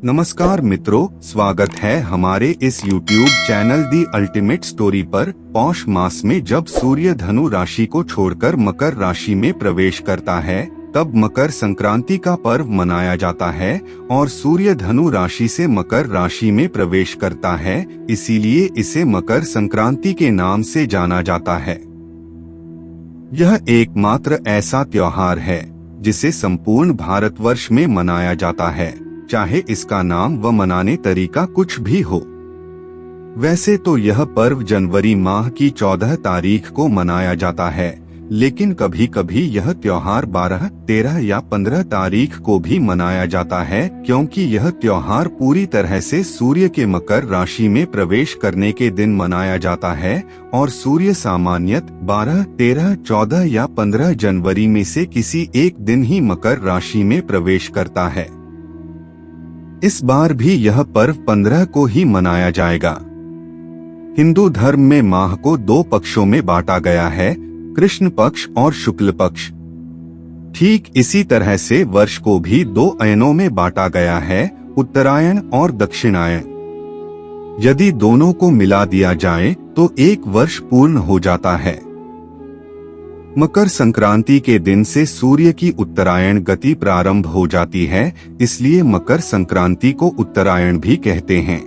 नमस्कार मित्रों, स्वागत है हमारे इस YouTube channel the ultimate story पर। पौष मास में जब सूर्य धनु राशि को छोड़कर मकर राशि में प्रवेश करता है, तब मकर संक्रांति का पर्व मनाया जाता है और सूर्य धनु राशि से मकर राशि में प्रवेश करता है, इसीलिए इसे मकर संक्रांति के नाम से जाना जाता है। यह एकमात्र ऐसा त्योहार है जिसे संपूर्ण भारतवर्ष में मनाया जाता है, चाहे इसका नाम व मनाने तरीका कुछ भी हो। वैसे तो यह पर्व जनवरी माह की 14 तारीख को मनाया जाता है, लेकिन कभी कभी यह त्योहार 12, 13 या 15 तारीख को भी मनाया जाता है, क्योंकि यह त्योहार पूरी तरह से सूर्य के मकर राशि में प्रवेश करने के दिन मनाया जाता है और सूर्य सामान्यतः 12, 13, 14 या 15 जनवरी में से किसी एक दिन ही मकर राशि में प्रवेश करता है। इस बार भी यह पर्व 15 को ही मनाया जाएगा। हिंदू धर्म में माह को 2 पक्षों में बांटा गया है, कृष्ण पक्ष और शुक्ल पक्ष। ठीक इसी तरह से वर्ष को भी 2 अयनों में बांटा गया है, उत्तरायण और दक्षिणायन। यदि दोनों को मिला दिया जाए तो 1 वर्ष पूर्ण हो जाता है। मकर संक्रांति के दिन से सूर्य की उत्तरायण गति प्रारंभ हो जाती है, इसलिए मकर संक्रांति को उत्तरायण भी कहते हैं।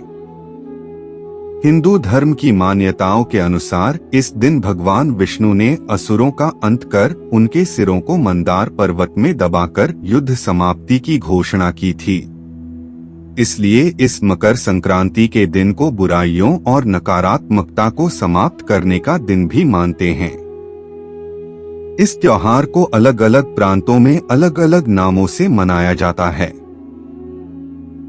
हिंदू धर्म की मान्यताओं के अनुसार इस दिन भगवान विष्णु ने असुरों का अंत कर उनके सिरों को मंदार पर्वत में दबाकर युद्ध समाप्ति की घोषणा की थी। इसलिए इस मकर संक्रांति के दिन को बुराइयों और नकारात्मकता को समाप्त करने का दिन भी मानते हैं। इस त्योहार को अलग अलग प्रांतों में अलग अलग नामों से मनाया जाता है।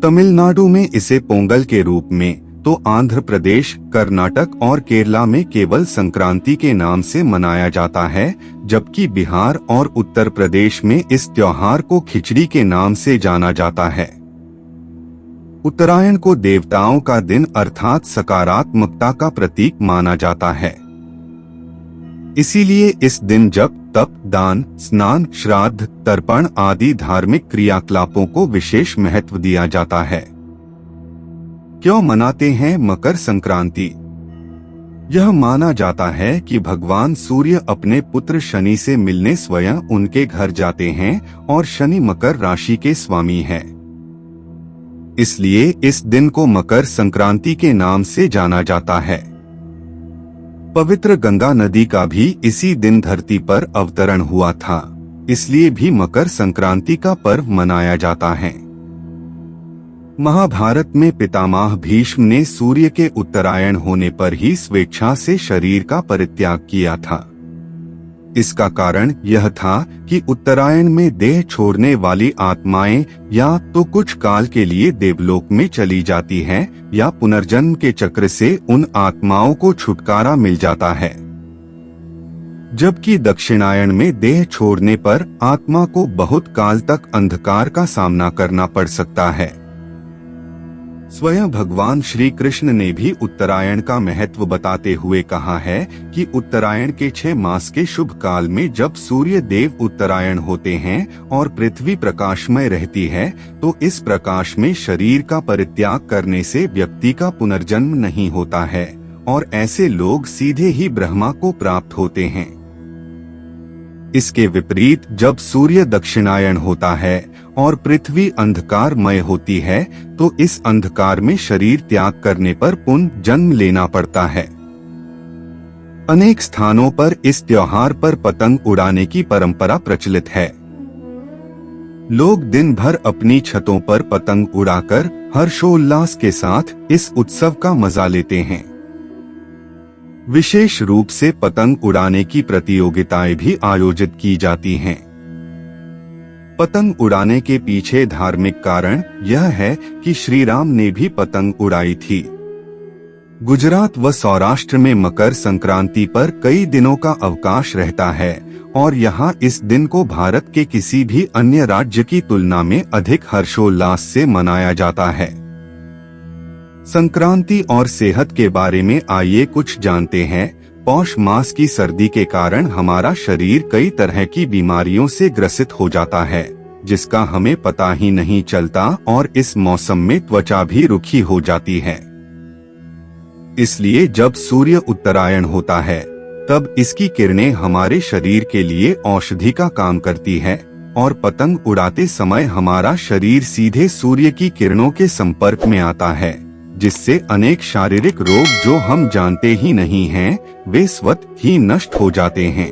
तमिलनाडु में इसे पोंगल के रूप में, तो आंध्र प्रदेश, कर्नाटक और केरला में केवल संक्रांति के नाम से मनाया जाता है, जबकि बिहार और उत्तर प्रदेश में इस त्योहार को खिचड़ी के नाम से जाना जाता है। उत्तरायण को देवताओं का दिन अर्थात सकारात्मकता का प्रतीक माना जाता है। इसीलिए इस दिन जप, तप, दान, स्नान, श्राद्ध, तर्पण आदि धार्मिक क्रियाकलापों को विशेष महत्व दिया जाता है। क्यों मनाते हैं मकर संक्रांति? यह माना जाता है कि भगवान सूर्य अपने पुत्र शनि से मिलने स्वयं उनके घर जाते हैं और शनि मकर राशि के स्वामी हैं। इसलिए इस दिन को मकर संक्रांति के नाम से जाना जाता है। पवित्र गंगा नदी का भी इसी दिन धरती पर अवतरण हुआ था, इसलिए भी मकर संक्रांति का पर्व मनाया जाता है। महाभारत में पितामह भीष्म ने सूर्य के उत्तरायण होने पर ही स्वेच्छा से शरीर का परित्याग किया था। इसका कारण यह था कि उत्तरायण में देह छोड़ने वाली आत्माएं या तो कुछ काल के लिए देवलोक में चली जाती हैं या पुनर्जन्म के चक्र से उन आत्माओं को छुटकारा मिल जाता है, जबकि दक्षिणायन में देह छोड़ने पर आत्मा को बहुत काल तक अंधकार का सामना करना पड़ सकता है। स्वयं भगवान श्री कृष्ण ने भी उत्तरायण का महत्व बताते हुए कहा है कि उत्तरायण के 6 मास के शुभ काल में जब सूर्य देव उत्तरायण होते हैं और पृथ्वी प्रकाशमय रहती है, तो इस प्रकाश में शरीर का परित्याग करने से व्यक्ति का पुनर्जन्म नहीं होता है और ऐसे लोग सीधे ही ब्रह्मा को प्राप्त होते हैं। इसके विपरीत जब सूर्य दक्षिणायन होता है और पृथ्वी अंधकारमय होती है, तो इस अंधकार में शरीर त्याग करने पर पुनः जन्म लेना पड़ता है। अनेक स्थानों पर इस त्योहार पर पतंग उड़ाने की परंपरा प्रचलित है। लोग दिन भर अपनी छतों पर पतंग उड़ाकर हर्षोल्लास के साथ इस उत्सव का मजा लेते हैं। विशेष रूप से पतंग उड़ाने की प्रतियोगिताएं भी आयोजित की जाती हैं। पतंग उड़ाने के पीछे धार्मिक कारण यह है कि श्री राम ने भी पतंग उड़ाई थी। गुजरात व सौराष्ट्र में मकर संक्रांति पर कई दिनों का अवकाश रहता है और यहाँ इस दिन को भारत के किसी भी अन्य राज्य की तुलना में अधिक हर्षोल्लास से मनाया जाता है। संक्रांति और सेहत के बारे में आइए कुछ जानते हैं। पौष मास की सर्दी के कारण हमारा शरीर कई तरह की बीमारियों से ग्रसित हो जाता है, जिसका हमें पता ही नहीं चलता और इस मौसम में त्वचा भी रुखी हो जाती है। इसलिए जब सूर्य उत्तरायण होता है तब इसकी किरणें हमारे शरीर के लिए औषधि का काम करती है और पतंग उड़ाते समय हमारा शरीर सीधे सूर्य की किरणों के संपर्क में आता है, जिससे अनेक शारीरिक रोग जो हम जानते ही नहीं हैं, वे स्वतः ही नष्ट हो जाते हैं।